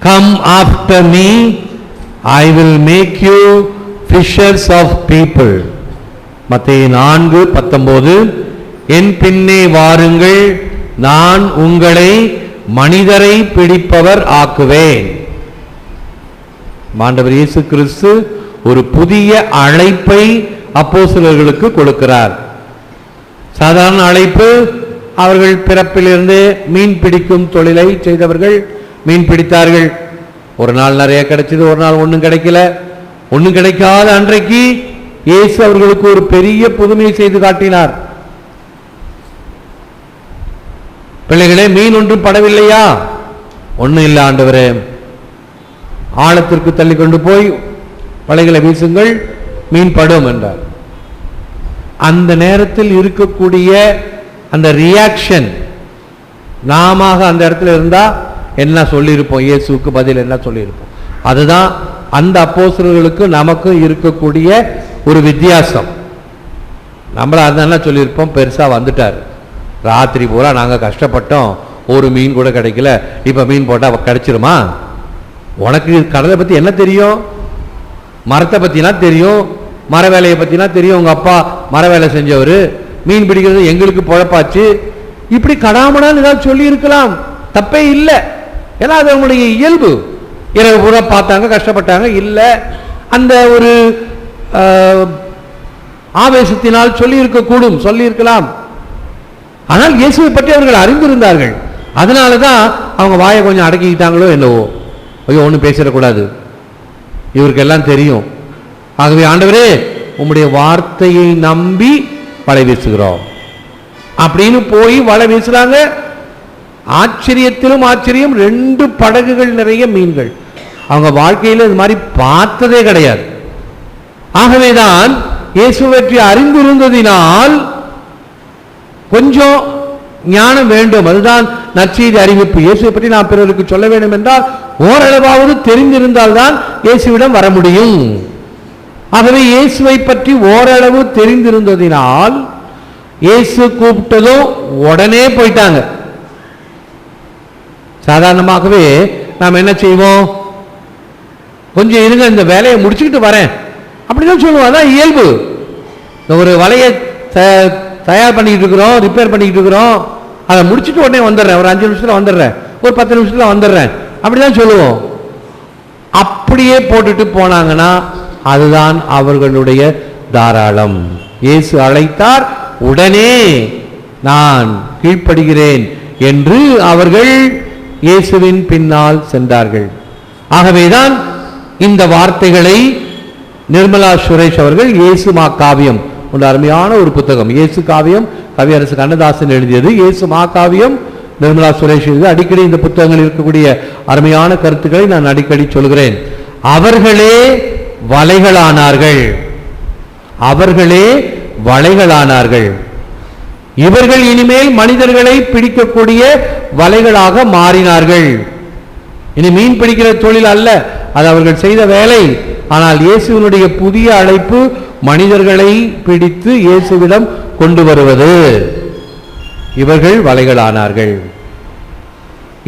come after me, I will make you fishers of people. மத்தேயு 4:19. என் பின்னே வாருங்கள், நான் உங்களை மனிதரை பிடிப்பவர் ஆக்குவேன். ஆண்டவர் இயேசு கிறிஸ்து ஒரு புதிய அழைப்பை அப்போஸ்தலர்களுக்கு கொடுக்கிறார். சாதாரண அழைப்பு, அவர்கள் பிறப்பிலிருந்து மீன் பிடிக்கும் தொழிலை செய்தவர்கள் மீன் பிடித்தார்கள். ஒரு நாள் நிறைய கிடைச்சது, ஒரு நாள் ஒன்றும் கிடைக்கல. ஒன்றும் கிடைக்காத அன்றைக்கு இயேசு அவர்களுக்கு ஒரு பெரிய புதுமையை செய்து காட்டினார். பிள்ளைகளே, மீன் ஒன்றும் படவில்லையா? ஒன்றும் இல்லை ஆண்டவரே, ஆழத்திற்கு தள்ளி கொண்டு போய் வலைகளை வீசுங்கள், மீன் படும் என்றார். அந்த நேரத்தில் இருக்கக்கூடிய அந்த ரியாக்ஷன், நாம அந்த இடத்துல இருந்தா என்ன சொல்லியிருப்போம்? இயேசுக்கு பதில் என்ன சொல்லியிருப்போம்? அதுதான் அந்த அப்போஸ்தலர்களுக்கு நமக்கும் இருக்கக்கூடிய ஒரு வித்தியாசம். நம்மள அதெல்லாம் சொல்லியிருப்போம், பெருசா வந்துட்டார், ராத்திரி பூரா நாங்க கஷ்டப்பட்டோம், ஒரு மீன் கூட கிடைக்கல, இப்ப மீன் போட்டா கிடைச்சிருமா? உனக்கு கடலை பத்தி என்ன தெரியும்? மரத்தை பத்தினா தெரியும், மர வேலையை பத்தினா தெரியும். உங்க அப்பா மர வேலை செஞ்சவர், மீன் பிடிக்கிறது எங்களுக்கு பொழப்பாச்சு. இப்படி கடாமடான்னு ஏதாவது சொல்லி இருக்கலாம், தப்பே இல்லை. ஏன்னா அது அவங்களுடைய இயல்பு. இரவு பூரா பார்த்தாங்க, கஷ்டப்பட்டாங்க. இல்லை, அந்த ஒரு ஆவேசத்தினால் சொல்லி இருக்கக்கூடும், சொல்லி இருக்கலாம். ஆனால் இயேசுவை பற்றி அவர்கள் அறிந்திருந்தார்கள். அதனாலதான் அவங்க வாயை கொஞ்சம் அடக்கிக்கிட்டாங்களோ என்னவோ. ஐயோ, ஒன்றும் பேசிடக்கூடாது, இவருக்கு எல்லாம் தெரியும். ஆகவே ஆண்டவரே, உம்முடைய வார்த்தையை நம்பி வலை வீசுகிறோம் அப்படின்னு போய் வலை வீசுறாங்க. ஆச்சரியத்திலும் ஆச்சரியம், 2 படகுகள் நிறைய மீன்கள். அவங்க வாழ்க்கையில் இது மாதிரி பார்த்ததே கிடையாது. ஆகவேதான் இயேசுவை அறிந்திருந்ததினால் கொஞ்சம் ஞானம் வேண்டும். அதுதான் நற்செய்தி அறிவிப்பு. இயேசுவை பற்றி நான் பிறருக்கு சொல்ல வேண்டும் என்றால் ஓரளவாவது தெரிந்திருந்தால் தான் இயேசுவிடம் வர முடியும். ஆகவே இயேசுவை பற்றி ஓரளவு தெரிந்திருந்ததினால் இயேசு கூப்பிட்டதும் உடனே போயிட்டாங்க. சாதாரணமாகவே நாம் என்ன செய்வோம்? கொஞ்சம் இருங்க, இந்த வேலையை முடிச்சுக்கிட்டு வரேன் அப்படிதான் சொல்லுவோம். அதான் இயல்பு. ஒரு வலையை தயார் பண்ணிக்கிட்டு இருக்கிறோம், ரிப்பேர் பண்ணிக்கிட்டு இருக்கிறோம், அதை முடிச்சுட்டு உடனே வந்துடுறேன், ஒரு 5 நிமிஷத்துல வந்துடுறேன், ஒரு 10 நிமிஷத்துல வந்துடுறேன் அப்படிதான் சொல்லுவோம். அப்படியே போட்டுட்டு போனாங்கன்னா அதுதான் அவர்களுடைய தாராளம். இயேசு அழைத்தார், உடனே நான் கீழ்ப்படுகிறேன் என்று அவர்கள் இயேசுவின் பின்னால் சென்றார்கள். ஆகவேதான் இந்த வார்த்தைகளை நிர்மலா சுரேஷ் அவர்கள் இயேசு மா காவியம், ஒரு அருமையான ஒரு புத்தகம், இயேசு காவியம், கவியரசு கண்ணதாசன் எழுதியது. இயேசு மா காவியம், நிர்மலா சுரேஷ் எழுதியது. அடிக்கடி இந்த புத்தகங்கள் இருக்கக்கூடிய அருமையான கருத்துக்களை நான் அடிக்கடி சொல்கிறேன். அவர்களே வலைகளானார்கள், அவர்களே வலைகளானார்கள். இவர்கள் இனிமேல் மனிதர்களை பிடிக்கக்கூடிய வலைகளாக மாறினார்கள். இனி மீன் பிடிக்கிற தொழில் அல்ல, அது அவர்கள் செய்த வேலை. ஆனால் இயேசுவினுடைய புதிய அழைப்பு மனிதர்களை பிடித்து இயேசுவிடம் கொண்டு வருவது. இவர்கள் வலைகளானார்கள்.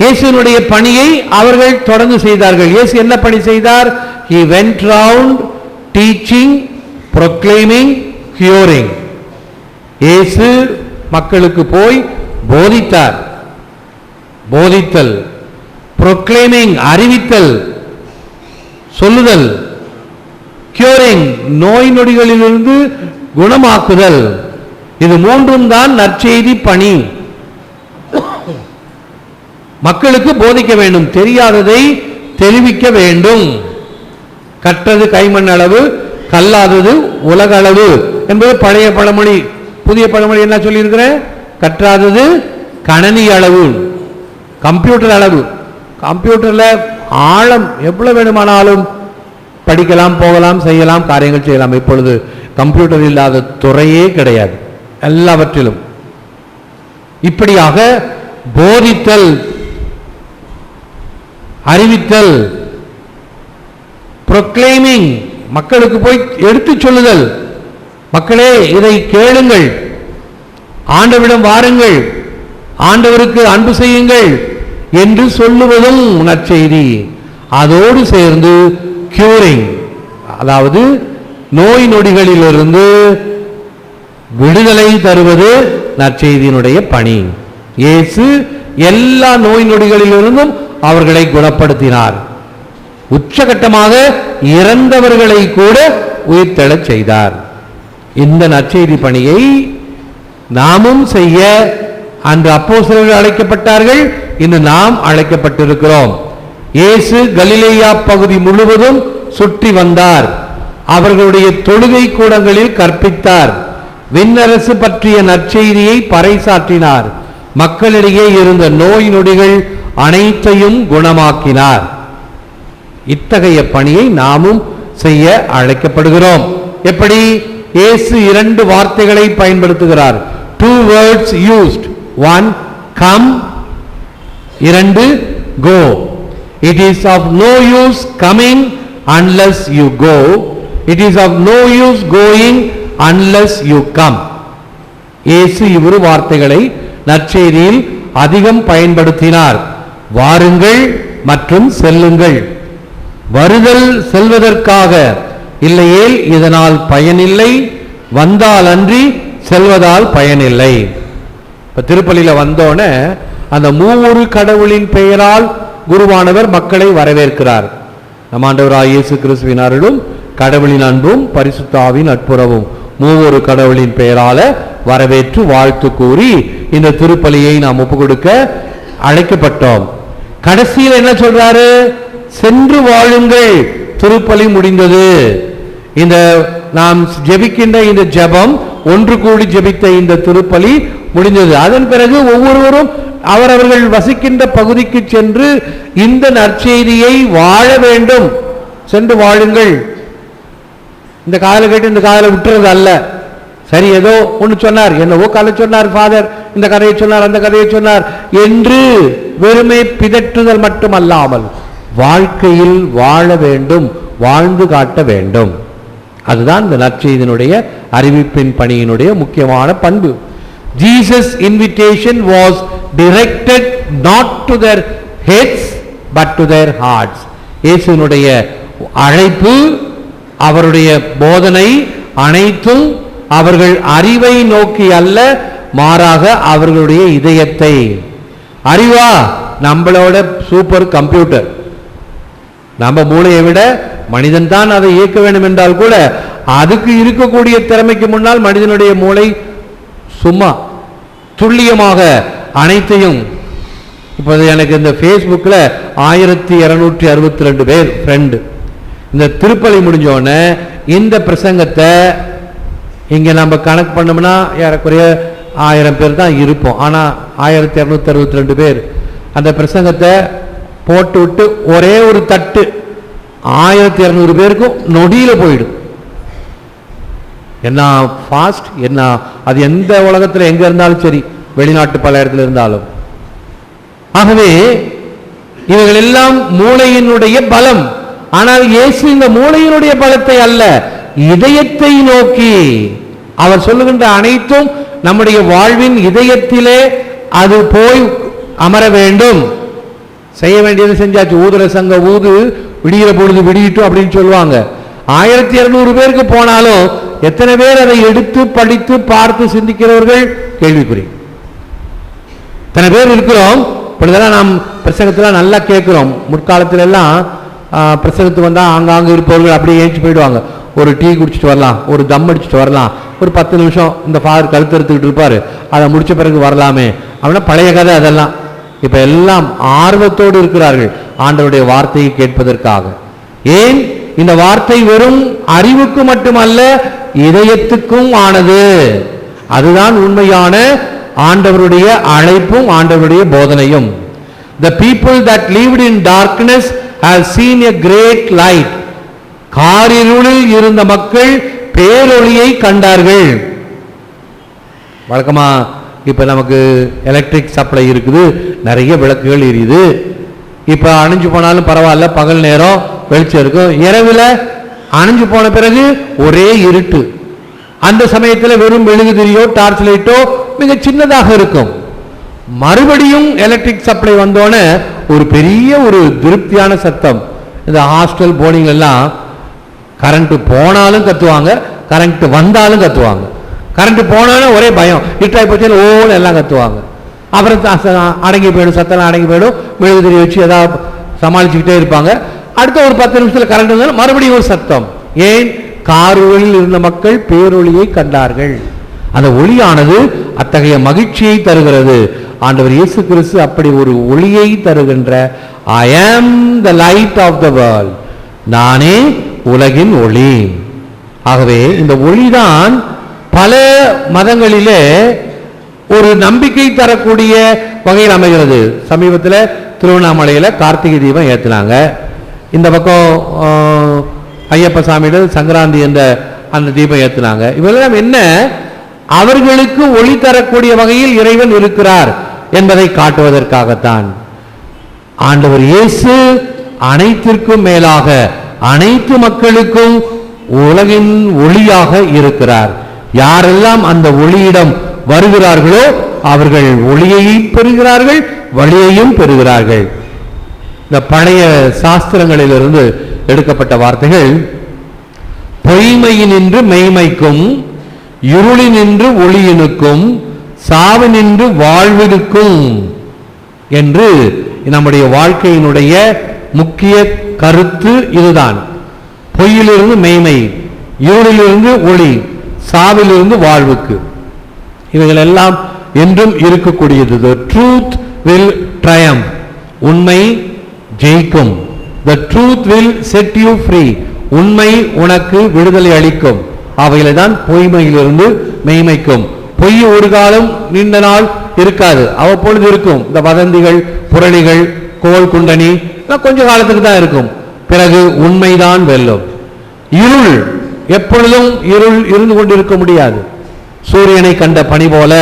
இயேசுவினுடைய பணியை அவர்கள் தொடர்ந்து செய்தார்கள். இயேசு என்ன பணி செய்தார்? He went round teaching, proclaiming, curing. இயேசு மக்களுக்கு போய் போதித்தார். போதித்தல், proclaiming அறிவித்தல், சொல்லுதல், curing நோய் நொடிகளிலிருந்து குணமாக்குதல். இது 3ம் தான் நற்செய்தி பணி. மக்களுக்கு போதிக்க வேண்டும், தெரியாததை தெரிவிக்க வேண்டும். கற்றது கைமண் அளவு, கல்லாதது உலக அளவு என்பது பழைய பழமொழி. புதிய பழமொழி என்ன சொல்லியிருக்கிறேன்? கற்றாதது கணனி அளவு, கம்ப்யூட்டர் அளவு. கம்ப்யூட்டர்ல ஆழம் எவ்வளவு வேணுமானாலும் படிக்கலாம், போகலாம், செய்யலாம், காரியங்கள் செய்யலாம். இப்பொழுது கம்ப்யூட்டர் இல்லாத துறையே கிடையாது, எல்லாவற்றிலும். இப்படியாக போதித்தல், அறிவித்தல், proclaiming மக்களுக்கு போய் எடுத்து சொல்லுதல். மக்களே, இதை கேளுங்கள், ஆண்டவரிடம் வாருங்கள், ஆண்டவருக்கு அன்பு செய்யுங்கள் என்று சொல்லுவதும் நற்செய்தி. அதோடு சேர்ந்து கியூரிங், அதாவது நோய் நொடிகளிலிருந்து விடுதலை தருவது நற்செய்தியினுடைய பணி. இயேசு எல்லா நோய் நொடிகளிலிருந்தும் அவர்களை குணப்படுத்தினார். உச்சகட்டமாக இறந்தவர்களை கூட உயிர்த்தெழச் செய்தார். இந்த நற்செய்தி பணியை நாமும் செய்ய அன்று அப்போஸ்தலர்கள் அழைக்கப்பட்டார்கள், இன்று நாம் அழைக்கப்பட்டிருக்கிறோம். இயேசு கலிலேயா பகுதி முழுவதும் சுற்றி வந்தார். அவர்களுடைய தொழுகை கூடங்களில் கற்பித்தார். விண்ணரசு பற்றிய நற்செய்தியை பறைசாற்றினார். மக்களிடையே இருந்த நோய் நொடிகள் அனைத்தையும் குணமாக்கினார். இத்தகைய பணியை நாமும் செய்ய அழைக்கப்படுகிறோம். எப்படி? இயேசு 2 வார்த்தைகளை பயன்படுத்துகிறார். 2 words used. 1 come, 2 go. It is of no use coming unless you go. It is of no use going unless you come. இயேசு இவ்விரு வார்த்தைகளை நற்செய்தியில் அதிகம் பயன்படுத்தினார். வாருங்கள் மற்றும் செல்லுங்கள். வருதல் செல்வதற்காக, இல்லையேல் இதனால் பயனில்லை. வந்தால் அன்றி செல்வதால் பயனில்லை. இப்ப திருப்பலியில வந்தோடனே அந்த மூவொரு கடவுளின் பெயரால் குருவானவர் மக்களை வரவேற்கிறார். நம் ஆண்டவராகிய இயேசு கிறிஸ்துவின் அருளும் கடவுளின் அன்பும் பரிசுத்த ஆவியின் நட்புறவும் மூவொரு கடவுளின் பெயரால வரவேற்று வாழ்த்து கூறி இந்த திருப்பலியை நாம் ஒப்பு கொடுக்க அழைக்கப்பட்டோம். கடைசியில் என்ன சொல்றாரு? சென்று வாழுங்கள். திருப்பலி முடிந்தது. இந்த நாம் ஜெபிக்கின்ற இந்த ஜெபம், ஒன்று கூடி ஜெபித்த இந்த திருப்பலி முடிந்தது. அதன் பிறகு ஒவ்வொருவரும் அவரவர்கள் வசிக்கின்ற பகுதிக்கு சென்று இந்த நற்செய்தியை வாழ வேண்டும். சென்று வாழுங்கள். இந்த காதலை கேட்டு இந்த காதலை விட்டுறது அல்ல. சரி, ஏதோ ஒன்று சொன்னார், என்னவோ கதை சொன்னார் ஃபாதர், இந்த கதையை சொன்னார், அந்த கதையை சொன்னார் என்று வெறுமை பிதற்றுதல் மட்டுமல்லாமல் வாழ்க்கையில் வாழ வேண்டும், வாழ்ந்து காட்ட வேண்டும். அதுதான் இந்த நற்செய்தியினுடைய அறிவிப்பின் பணியினுடைய முக்கியமான பண்பு. Jesus' invitation was directed not to their heads but to their hearts. இயேசுவினுடைய அழைப்பு, அவருடைய போதனை அனைத்தும் அவர்கள் அறிவை நோக்கி அல்ல, மாறாக அவர்களுடைய இதயத்தை. அறிவா நம்மளோட சூப்பர் கம்ப்யூட்டர், நம்ம மூளையை விட மனிதன் தான் அதை இயக்க வேண்டும் என்றால் கூட அதுக்கு இருக்கக்கூடிய திறமைக்கு முன்னால் மனிதனுடைய மூளை சும்மா துல்லியமாக அனைத்தையும். இப்போது எனக்கு இந்த ஃபேஸ்புக்கில் 1262 பேர் ஃப்ரெண்டு. இந்த திருப்பலி முடிஞ்சோடனே இந்த பிரசங்கத்தை இங்கே நம்ம கணக்கு பண்ணோம்னா ஏறக்குறைய 1000 பேர் தான் இருப்போம். ஆனால் 1262 பேர் அந்த பிரசங்கத்தை போட்டு விட்டு ஒரே ஒரு தட்டு 1200 பேருக்கும் நொடியில் போயிடும். என்ன ஃபாஸ்ட், என்ன அது எந்த உலகத்தில் எங்கே இருந்தாலும் சரி, வெளிநாட்டு பல இடத்துல இருந்தாலும். ஆகவே இவர்கள் எல்லாம் மூளையினுடைய பலம். ஆனால் இயேசு இந்த மூளையினுடைய பலத்தை அல்ல, இதயத்தை நோக்கி. அவர் சொல்லுகின்ற அனைத்தும் நம்முடைய வாழ்வின் இதயத்திலே அது போய் அமர வேண்டும். செய்ய வேண்டியது செஞ்சாச்சு. ஊதுற சங்க ஊது, விடிகிற பொழுது விடியிட்டும் அப்படின்னு சொல்லுவாங்க. 1200 பேருக்கு போனாலும் எத்தனை பேர் அதை எடுத்து படித்து பார்த்து சிந்திக்கிறவர்கள் கேள்விக்குறி. எத்தனை பேர் இருக்கிறோம். இப்படிதான் நாம் பிரசங்கத்தில் நல்லா கேட்கிறோம். முற்காலத்துல எல்லாம் பிரசங்கத்துக்கு வந்தால் ஆங்காங்க இருப்பவர்கள் அப்படியே ஏஞ்சி போயிடுவாங்க. ஒரு டீ குடிச்சிட்டு வரலாம், ஒரு தம் அடிச்சுட்டு வரலாம், ஒரு 10 நிமிஷம் இந்த ஃபாதர் கழுத்தெடுத்துக்கிட்டு இருப்பாரு, அதை முடிச்ச பிறகு வரலாமே அப்படின்னா பழைய கதை அதெல்லாம். இப்ப எல்லாம் ஆர்வத்தோடு இருக்கிறார்கள் ஆண்டவருடைய வார்த்தையை கேட்பதற்காக. ஏன்? இந்த வார்த்தை வெறும் அறிவுக்கு மட்டுமல்ல, இதயத்துக்கும் ஆனது. அதுதான் உண்மையான ஆண்டவருடைய அழைப்பும் ஆண்டவருடைய போதனையும். The people that lived in darkness have seen a great light. காரிருளில் இருந்த மக்கள் பேரொளியை கண்டார்கள். வழக்கமா இப்ப நமக்கு எலக்ட்ரிக் சப்ளை இருக்குது, நிறைய விளக்குகள் எரியுது. இப்ப அணைஞ்சு போனாலும் பரவாயில்ல, பகல் நேரம் வெளிச்சம் இருக்கும். இரவுல அணைஞ்சு போன பிறகு ஒரே இருட்டு. அந்த சமயத்தில் வெறும் மெழுகுதிரியோ டார்ச் லைட்டோ மிக சின்னதாக இருக்கும். மறுபடியும் எலக்ட்ரிக் சப்ளை வந்தோடனே ஒரு பெரிய ஒரு திருப்தியான சத்தம், இந்த ஹாஸ்டல் போர்டிங் எல்லாம் கரண்ட் போனாலும் கத்துவாங்க, கரண்ட் வந்தாலும் கத்துவாங்க. கரண்ட் போனாலும் ஒரே பயம், இருட்டாய் போச்சு ஓன்னு எல்லாம் கத்துவாங்க. அப்புறம் அடங்கி போயிடும், சத்தம் அடங்கி போயிடும், மெழுகுதிரி வச்சு ஏதாவது சமாளிச்சுக்கிட்டே இருப்பாங்க. அடுத்த ஒரு 10 நிமிஷத்தில் கரண்ட் வந்தாலும் மறுபடியும் ஒரு சத்தம். ஏன்? காரில் இருந்த மக்கள் பேரொளியை கண்டார்கள். அந்த ஒளியானது அத்தகைய மகிழ்ச்சியை தருகிறது. ஆண்டவர் இயேசு கிறிஸ்து அப்படி ஒரு ஒளியை தருகின்ற I am the light of the world, நானே உலகின் ஒளி. ஆகவே இந்த ஒளிதான் பல மதங்களிலே ஒரு நம்பிக்கை தரக்கூடிய வகையில் அமைகிறது. சமீபத்தில் திருவண்ணாமலையில் கார்த்திகை தீபம் ஏற்றினாங்க. இந்த பக்கம் ஐயப்ப சாமியிடம் சங்கராந்தி என்ற அந்த தீபம் ஏற்றினாங்க. இவெல்லாம் என்ன? அவர்களுக்கு ஒளி தரக்கூடிய வகையில் இறைவன் இருக்கிறார் என்பதை காட்டுவதற்காகத்தான். ஆண்டவர் இயேசு அனைத்திற்கும் மேலாக அனைத்து மக்களுக்கும் உலகின் ஒளியாக இருக்கிறார். யாரெல்லாம் அந்த ஒளியிடம் வருகிறார்களோ அவர்கள் ஒளியை பெறுகிறார்கள், வழியையும் பெறுகிறார்கள். இந்த பழைய சாஸ்திரங்களிலிருந்து எடுக்கப்பட்ட வார்த்தைகள், பொய்மையினின்று மெய்மைக்கும், இருளினின்று ஒளியினுக்கும், சாவினின்று வாழ்வினுக்கும் என்று நம்முடைய வாழ்க்கையினுடைய முக்கிய கருத்து இதுதான். பொய்யிலிருந்து மெய்மை, இருளிலிருந்து ஒளி, சாவிலிருந்து வாழ்வுக்கு. இவைகள் எல்லாம் என்றும் இருக்கக்கூடியது. The truth will triumph, உண்மை ஜெயிக்கும். The truth will set you free, உண்மை உனக்கு விடுதலை அளிக்கும். அவைகளை தான் பொய்மையிலிருந்து மெய்மைக்கும். பொய் ஒரு காலம் நீண்ட நாள் இருக்காது, அவ்வப்பொழுது இருக்கும். இந்த வதந்திகள், புரளிகள், கோல் குண்டனி கொஞ்ச காலத்துக்கு தான் இருக்கும். பிறகு உண்மைதான் வெல்லும். இருள் எப்பொழுதும் இருள் இருந்து கொண்டிருக்க முடியாது. சூரியனை கண்ட பனி போல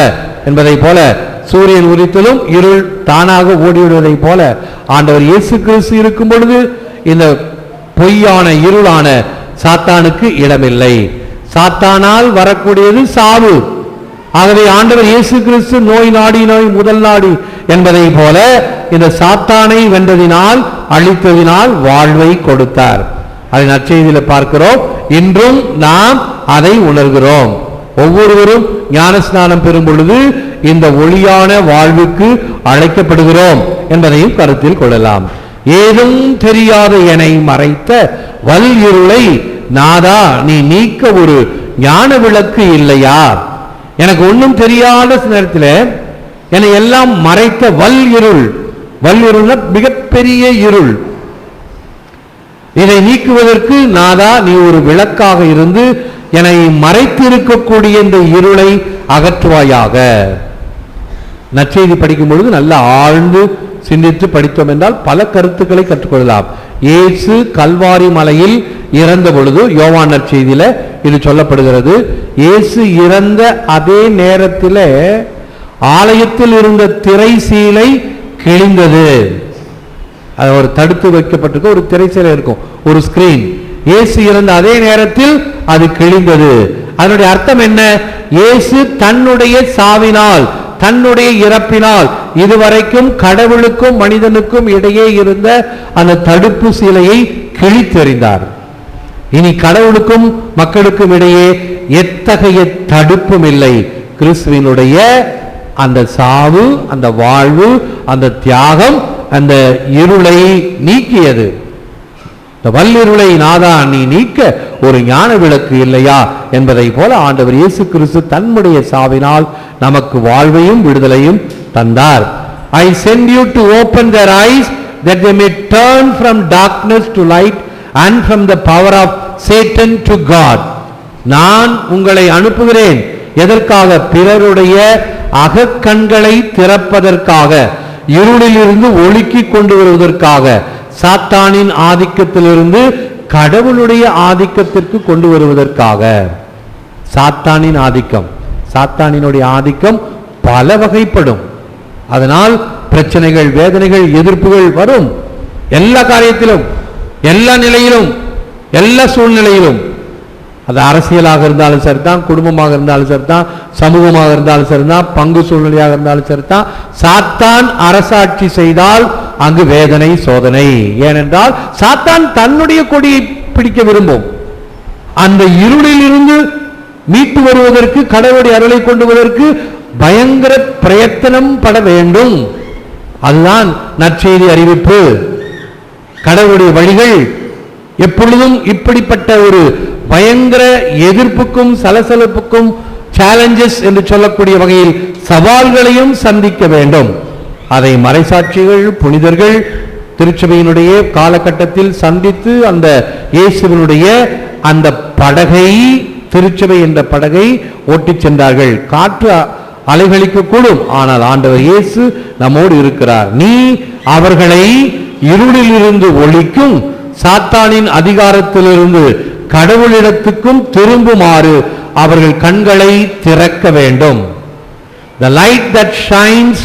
என்பதை போல, சூரியன் உதித்ததும் இருள் தானாக ஓடிவிடுவதை போல, ஆண்டவர் இயேசு கிறிஸ்து இருக்கும் பொழுது இந்த பொய்யான இருளான சாத்தானுக்கு இடமில்லை. சாத்தானால் வரக்கூடியது சாவு. ஆகவே ஆண்டவர் இயேசு கிறிஸ்து நோய் நாடி நோய் முதல் நாடி என்பதை போல இந்த சாத்தானை வென்றதினால், அழித்ததினால் வாழ்வை கொடுத்தார். அதை நற்செய்தியில் பார்க்கிறோம். இன்றும் நாம் அதை உணர்கிறோம். ஒவ்வொருவரும் ஞானஸ்நானம் பெறும் பொழுது இந்த ஒளியான வாழ்வுக்கு அழைக்கப்படுகிறோம் என்பதையும் கருத்தில் கொள்ளலாம். ஏதும் தெரியாத என்னை மறைத்த வல் இருளை நாதா நீ நீக்க ஒரு ஞான விளக்கு இல்லையா? எனக்கு ஒன்றும் தெரியாத நேரத்தில் என்னை எல்லாம் மறைத்த வல் இருள், வல் இருள் மிகப்பெரிய இருள், இதை நீக்குவதற்கு நாதா நீ ஒரு விளக்காக இருந்து என்னை மறைத்து இருக்கக்கூடிய இந்த இருளை அகற்றுவாயாக. நற்செய்தி படிக்கும் பொழுது நல்ல ஆழ்ந்து சிந்தித்து படித்தோம் என்றால் பல கருத்துக்களை கற்றுக்கொள்ளலாம். இயேசு கல்வாரி மலையில் இறந்த பொழுது யோவான் நற்செய்தியில இது சொல்லப்படுகிறது. இயேசு இறந்த அதே நேரத்தில் ஆலயத்தில் இருந்த திரை சீலை கிழிந்தது. அது ஒரு தடுத்து வைக்கப்பட்டிருக்க ஒரு திரை சீலை இருக்கும், ஒரு ஸ்கிரீன். இயேசு இறந்த அதே நேரத்தில் அது கிழிந்தது. அதனுடைய அர்த்தம் என்ன? இயேசு தன்னுடைய சாவினால், தன்னுடைய இறப்பினால் இதுவரைக்கும் கடவுளுக்கும் மனிதனுக்கும் இடையே இருந்த அந்த தடுப்பு சீலையை கிழித்தெறிந்தார். இனி கடவுளுக்கும் மக்களுக்கும் இடையே எத்தகைய தடுப்பும் இல்லை. கிறிஸ்துவினுடைய அந்த சாவு, அந்த வாழ்வு, அந்த தியாகம் அந்த இருளை நீக்கியது. இந்த வல்லிருளை நாதா நீ நீக்க ஒரு ஞான விளக்கு இல்லையா என்பதை போல ஆண்டவர் இயேசு கிறிஸ்து தன்னுடைய சாவினால் நமக்கு வாழ்வையும் விடுதலையும் தந்தார். I send you to open their eyes that they may turn from darkness to light and from the power of Satan to God. நான் உங்களை அனுப்புகிறேன். எதற்காக? பிறருடைய அகக்கண்களை திறப்பதற்காக, இருளிலிருந்து ஒளிக்கு கொண்டு வருவதற்காக, சாத்தானின் ஆதிக்கத்திலிருந்து கடவுளுடைய ஆதிக்கத்திற்கு கொண்டு வருவதற்காக. சாத்தானின் ஆதிக்கம், சாத்தானினுடைய ஆதிக்கம் பல வகைப்படும். அதனால் பிரச்சனைகள், வேதனைகள், எதிர்ப்புகள் வரும். எல்லா காரியத்திலும், எல்லா நிலையிலும், எல்லா சூழ்நிலையிலும். அது அரசியலாக இருந்தாலும் சரிதான், குடும்பமாக இருந்தாலும் சரிதான், சமூகமாக இருந்தாலும் சரிதான், பங்கு சூழ்நிலையாக இருந்தாலும் சரிதான். சாத்தான் அரசாட்சி செய்தால் அங்கு வேதனை, சோதனை. ஏனென்றால் சாத்தான் தன்னுடைய கொடியை பிடிக்க விரும்பும். அந்த இருளில் இருந்து மீட்டு வருவதற்கு, கடவுளுடைய அருளை கொண்டு வருவதற்கு பயங்கர பிரயத்தனம் பட வேண்டும். அதுதான் நற்செய்தி அறிவிப்பு. கடவுளுடைய வழிகள் எப்பொழுதும் இப்படிப்பட்ட ஒரு பயங்கர எதிர்ப்புக்கும் சலசலப்புக்கும், சேலஞ்சஸ் என்று சொல்லக்கூடிய வகையில் சவால்களையும் சந்திக்க வேண்டும். அதை மறைசாட்சிகள், புனிதர்கள் திருச்சபையினுடைய காலகட்டத்தில் சந்தித்து அந்த இயேசுவினுடைய அந்த படகை, திருச்சபை என்ற படகை ஓட்டிச் சென்றார்கள். காற்று அலைகளிக்க கூடும், ஆனால் ஆண்டவர் இயேசு நம்மோடு இருக்கிறார். நீ அவர்களை இருளில் இருந்து ஒளிக்கும், சாத்தானின் அதிகாரத்திலிருந்து கடவுளிடத்துக்கும் திரும்புமாறு அவர்கள் கண்களை திறக்க வேண்டும். The light that shines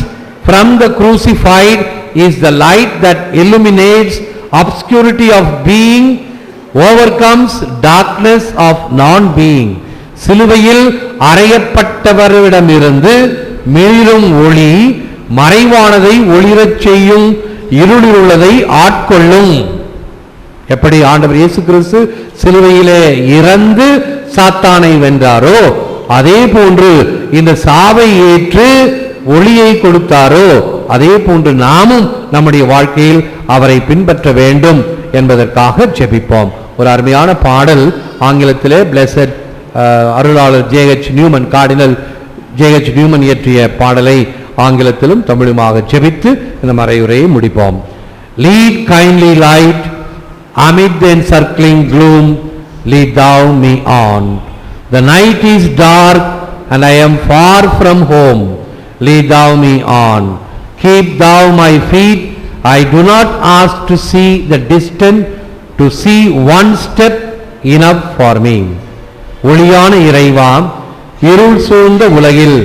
from the crucified is the light that illuminates obscurity of being, overcomes darkness of non-being. சிலுவையில் அறையப்பட்டவரிடமிருந்து மிளிரும் ஒளி மறைவானதை ஒளிரச் செய்யும், இருளில் உள்ளதை ஆட்கொள்ளும். எப்படி ஆண்டவர் இயேசு கிறிஸ்து சிலுவையிலே இறந்து சாத்தானை வென்றாரோ, அதே போன்று இந்த சாவை ஏற்று ஒளியை கொடுத்தாரோ, அதே போன்று நாமும் நம்முடைய வாழ்க்கையில் அவரை பின்பற்ற வேண்டும் என்பதற்காக ஜெபிப்போம். ஒரு அருமையான பாடல் ஆங்கிலத்திலே பிளெஸட் அருளாளர் J H. Newman, cardinal J H. Newman இயற்றிய பாடலை ஆங்கிலத்திலும் தமிழுமாக ஜெபித்து இந்த மறையுரையை முடிப்போம். Lead kindly light amid the encircling gloom, lead thou me on. The night is dark and I am far from home, lead thou me on. Keep thou my feet, I do not ask to see the distant, to see one step enough for me. ஒளியான இறைவா, இருள் சூழ்ந்த உலகில்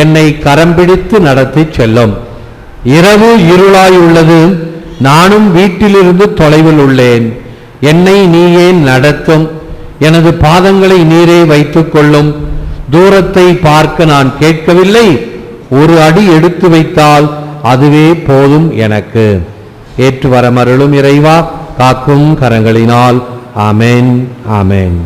என்னை கரம்பிடித்து நடத்தி செல்லும். இரவு இருளாய் உள்ளது, நானும் வீட்டிலிருந்து தொலைவில் உள்ளேன். என்னை நீயே நடத்தும், எனது பாதங்களை நீரே வைத்துக் கொள்ளும். தூரத்தை பார்க்க நான் கேட்கவில்லை, ஒரு அடி எடுத்து வைத்தால் அதுவே போதும் எனக்கு. ஏற்று வரமருளும் இறைவா, காக்கும் கரங்களினால். ஆமென், ஆமென்.